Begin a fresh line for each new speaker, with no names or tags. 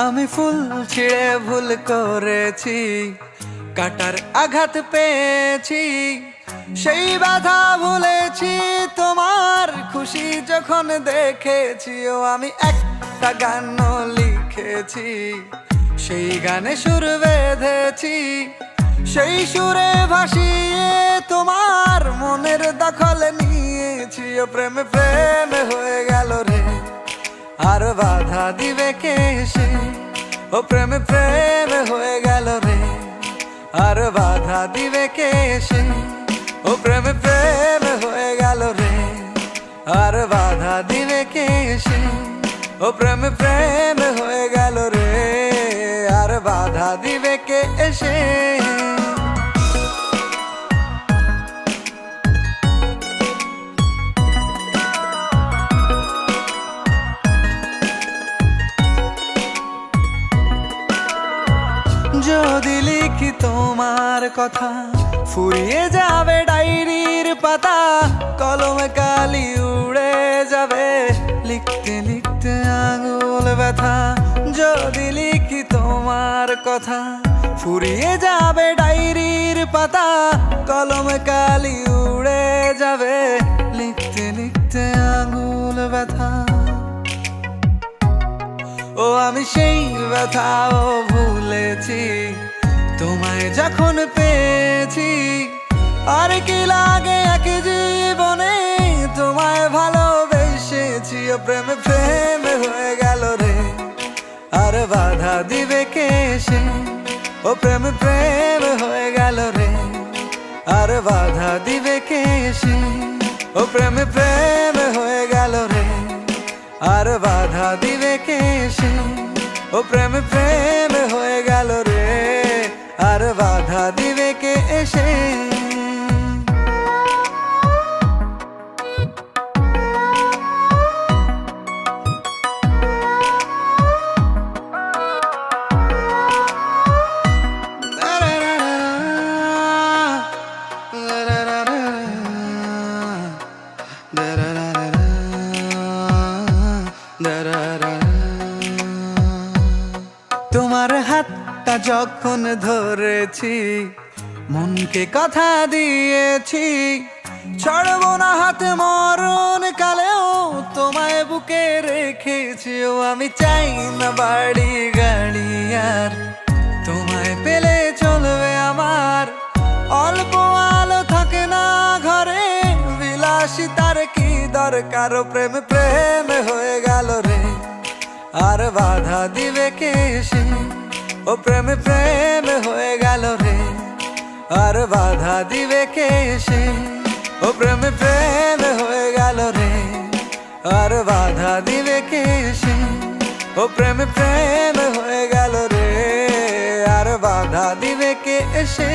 আমি ফুল ছিঁড়ে ভুল করেছি, কাটার আঘাত পেয়েছি, সেই বাধা ভুলেছি তোমার খুশি যখন দেখেছি। ও আমি একটা গান লিখেছি, সেই গানে সুর বেঁধেছি, সেই সুরে ভাসিয়ে তোমার মনের দখল নিয়েছি। ও প্রেমে প্রেমে হয়ে গেল রে, আর বাধা দিবে কে এসে। ও প্রেমে প্রেমে হয়ে গেল রে, আর বাধা দিবে কে এসে। ও প্রেমে প্রেমে হয়ে গেল রে, আর বাধা দিবে কে এসে। ও প্রেমে প্রেমে হয়ে গেল রে, আর বাধা দিবে কে এসে। যদি লিখি তোমার কথা, ফুরিয়ে যাবে ডায়েরির পাতা, কলমে কালি উড়ে যাবে, লিখতে লিখতে আঙুল ব্যথা। যদি লিখি তোমার কথা, ফুরিয়ে যাবে ডায়েরির পাতা, কলমে কালি উড়ে যাবে, লিখতে লিখতে আঙুল ব্যথা। ও আমি সেই ব্যথাও ভুলেছি, তোমায় যখন পেয়েছি। আর কি লাগে এক জীবনে, তোমায় ভালোবেসেছি। ও প্রেমে প্রেমে হয়ে গেল রে, আর বাধা দিবে কে এসে। ও প্রেমে প্রেমে হয়ে গেল রে, আর বাধা দিবে কে এসে। ও প্রেমে প্রেমে হয়ে গেল রে, আর বাধা দিবে কে এসে। ও প্রেমে প্রেমে হয়ে গেল রে, আর বাধা দিবে কে এসে। তোমার হাতটা যখন ধরেছি, মনকে কথা দিয়েছি, ছাড়বো না হাত মরণ কালেও, তোমায় বুকে রেখেছি। ও আমি চাই না বাড়ি গাড়ি আর, তোমায় পেলে চলবে আমার। অল্প আলো থাকে না ঘরে, বিলাসিতার কি দরকার। ও প্রেমে প্রেমে হয়ে গেল রে, আর বাধা দিবে কে এসে। ও প্রেমে প্রেমে হয়ে গেল রে, আর বাধা দিবে কে এসে। ও প্রেমে প্রেমে হয়ে গেল রে, আর বাধা দিবে কে এসে। ও প্রেমে প্রেমে হয়ে গেল রে, আর বাধা দিবে কে এসে।